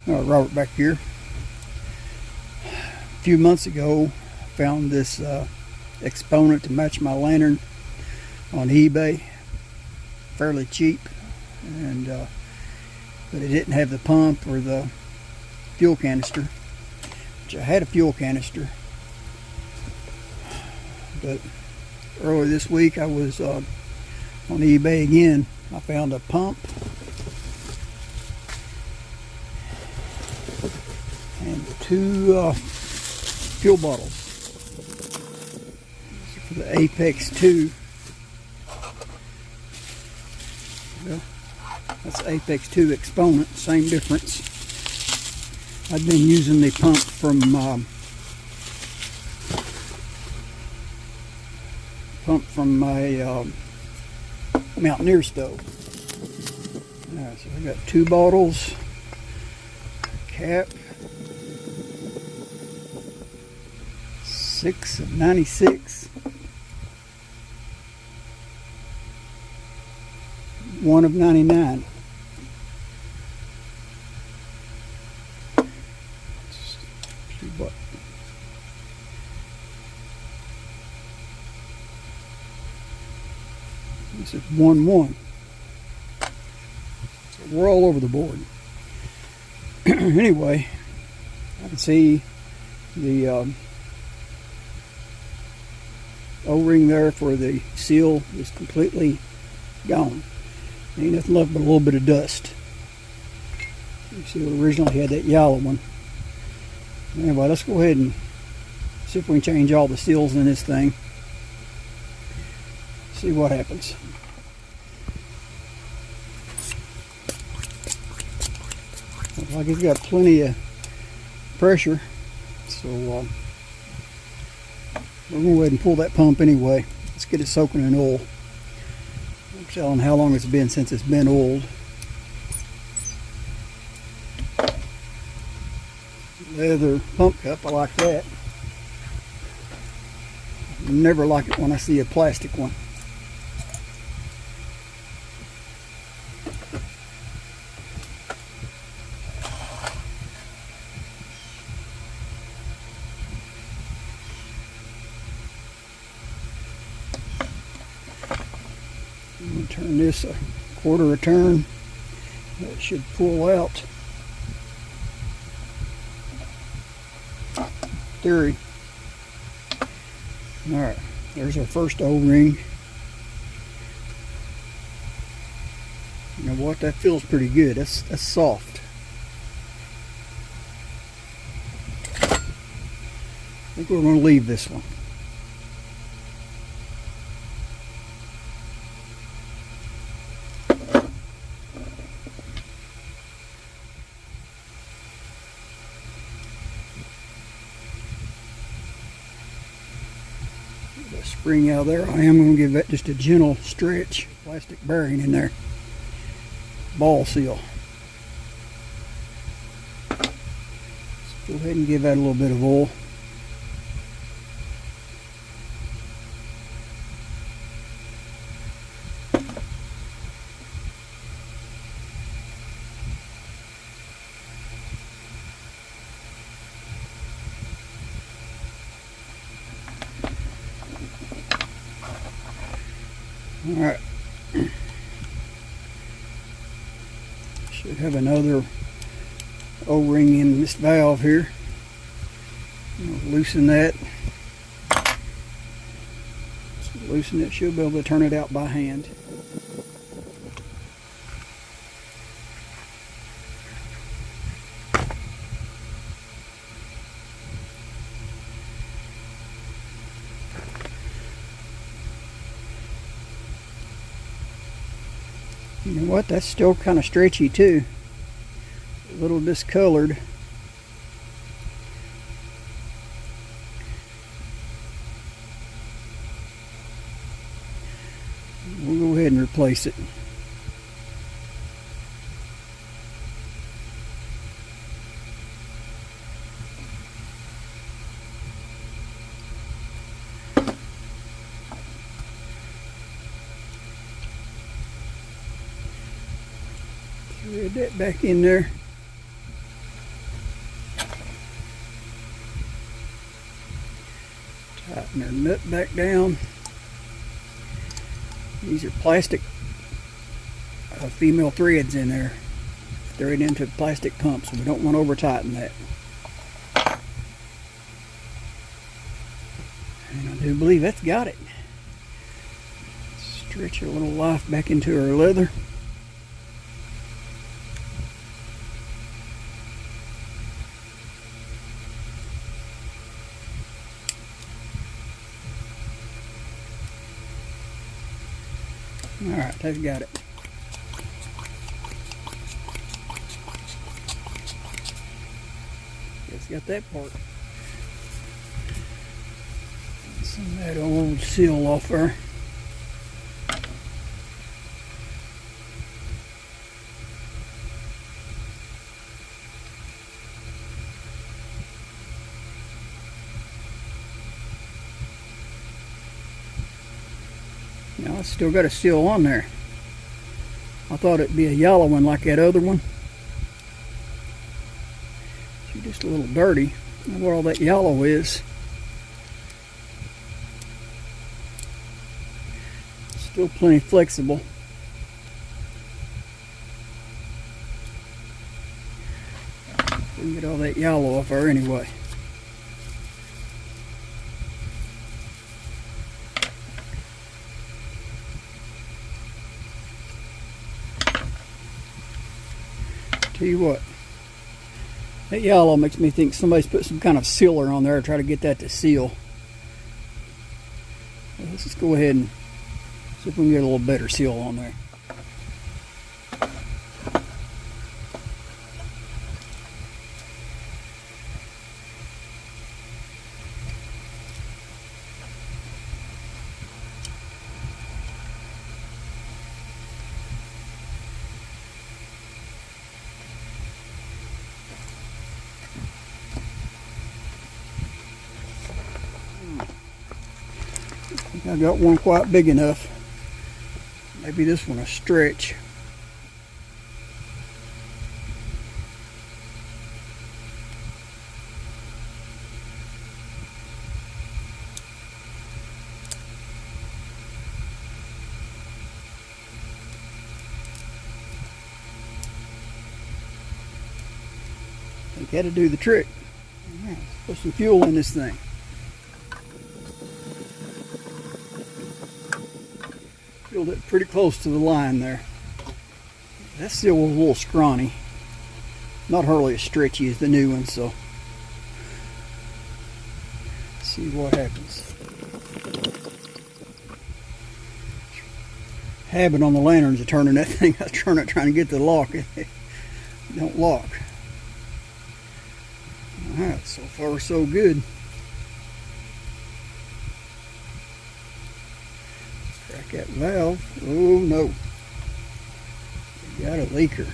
Robert back here. A few months ago, I found this exponent to match my lantern on eBay, fairly cheap, and but it didn't have the pump or the fuel canister, which I had a fuel canister. But earlier this week I was on eBay again. I found a pump and two fuel bottles for the Apex 2. Well, that's Apex 2 Exponent, same difference. I've been using the pump from my Mountaineer stove. Alright, so I got two bottles, cap, 6 of 96, 1 of 99. This is 1-1. So we're all over the board. Anyway, I can see the O-ring there for the seal is completely gone. Ain't nothing left but a little bit of dust. You see, we originally had that yellow one. Anyway, let's go ahead and see if we can change all the seals in this thing. See what happens. Looks like it's got plenty of pressure, so we're going to go ahead and pull that pump anyway. Let's get it soaking in oil. I'm telling how long it's been since it's been oiled. Leather pump cup, I like that. Never like it when I see a plastic one. I'm going to turn this a quarter a turn. That should pull out. Theory. Alright, there's our first O-ring. You know what, that feels pretty good. That's soft. I think we're going to leave this one. Spring out of there. I am going to give that just a gentle stretch. Plastic bearing in there. Ball seal. Let's go ahead and give that a little bit of oil. Alright, should have another O-ring in this valve here. Loosen that. Loosen it, should be able to turn it out by hand. You know what, that's still kind of stretchy too. A little discolored. We'll go ahead and replace it. Thread that back in there. Tighten their nut back down. These are plastic female threads in there. Thread into plastic pumps, so we don't want to over tighten that. And I do believe that's got it. Stretch a little life back into our leather. Alright, that's got it. It's got that part. Some of that old seal off there. Now it's still got a seal on there. I thought it'd be a yellow one like that other one. It's just a little dirty. I don't know where all that yellow is. Still plenty flexible. We can get all that yellow off her anyway. Tell you what, that yellow makes me think somebody's put some kind of sealer on there to try to get that to seal. Well, let's just go ahead and see if we can get a little better seal on there. I got one quite big enough. Maybe this one will stretch. I think that'll do the trick. Let's put some fuel in this thing. Filled it pretty close to the line there. That still was a little scrawny. Not hardly as stretchy as the new one, so let's see what happens. Habit on the lanterns of turning that thing. I turn it trying to get the lock. It don't lock. Alright, so far so good. Crack that valve. Oh no. We got a leaker.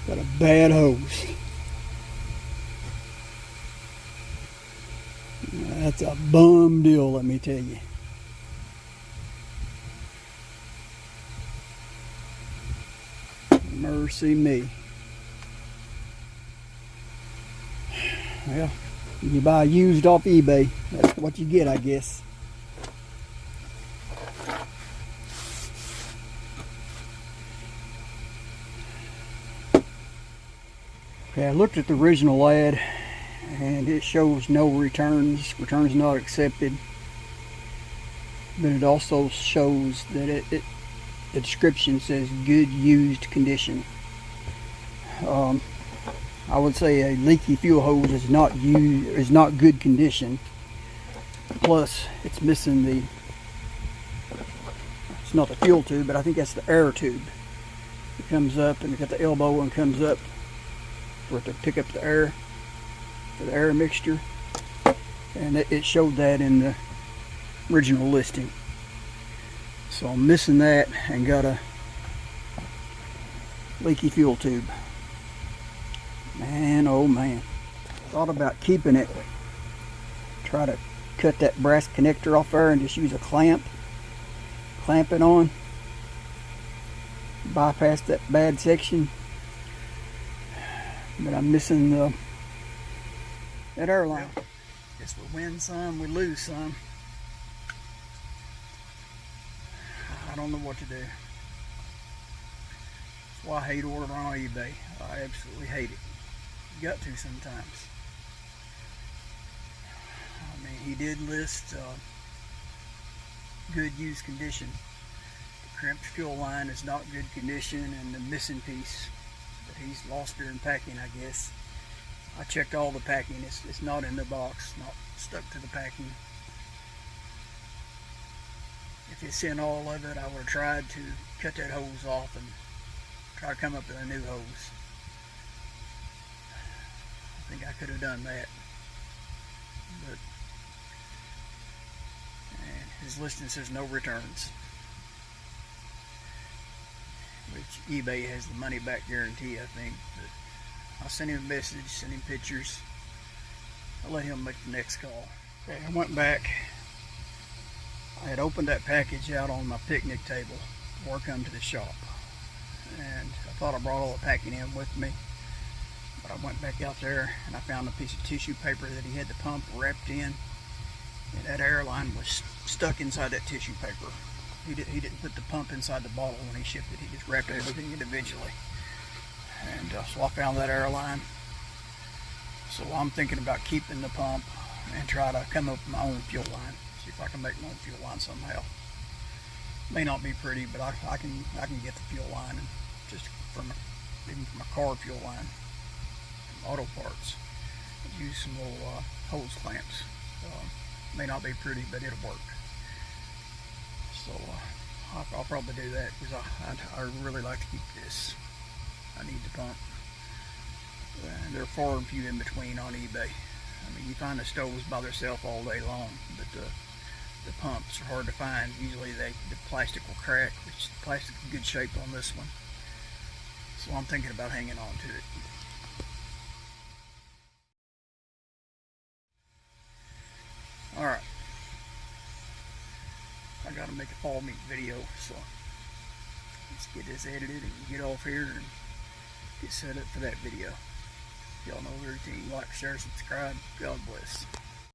Got a bad hose. That's a bum deal, let me tell you. Mercy me. Well, you buy used off eBay. That's what you get, I guess. Okay, I looked at the original ad and it shows no returns not accepted, but it also shows that the description says good used condition. I would say a leaky fuel hose is not good condition. Plus, it's missing it's not the fuel tube, but I think that's the air tube. It comes up and it's got the elbow and comes up for it to pick up the air, for the air mixture. And it showed that in the original listing. So I'm missing that and got a leaky fuel tube. Man, oh man. Thought about keeping it. Try to cut that brass connector off there and just use a clamp. Clamp it on. Bypass that bad section. But I'm missing that air line. Guess we win some, we lose some. I don't know what to do. That's why I hate ordering on eBay. I absolutely hate it. You got to sometimes. I mean, he did list good used condition. The crimped fuel line is not good condition, and the missing piece that he's lost during packing, I guess. I checked all the packing. It's not in the box, not stuck to the packing. If it's in all of it, I would have tried to cut that hose off and try to come up with a new hose. I think I could have done that. But his listing says no returns, which eBay has the money back guarantee, I think. But I sent him a message, sent him pictures. I'll let him make the next call. Okay, I went back. I had opened that package out on my picnic table before I come to the shop, and I thought I brought all the packing in with me, but I went back out there and I found a piece of tissue paper that he had the pump wrapped in, and that air line was stuck inside that tissue paper. He didn't put the pump inside the bottle when he shipped it. He just wrapped everything individually. And so I found that air line. So I'm thinking about keeping the pump and try to come up with my own fuel line. See if I can make my own fuel line somehow. May not be pretty, but I can get the fuel line, and just even from a car fuel line, from auto parts. Use some little hose clamps. May not be pretty, but it'll work. So I'll probably do that, because I really like to keep this. I need the pump. And they're far and few in between on eBay. I mean, you find the stoves by themselves all day long, but the pumps are hard to find. Usually the plastic will crack, which the plastic's in good shape on this one. So I'm thinking about hanging on to it. Alright. I gotta make a fall meet video, so let's get this edited and get off here and get set up for that video. Y'all know the routine. Like, share, subscribe. God bless.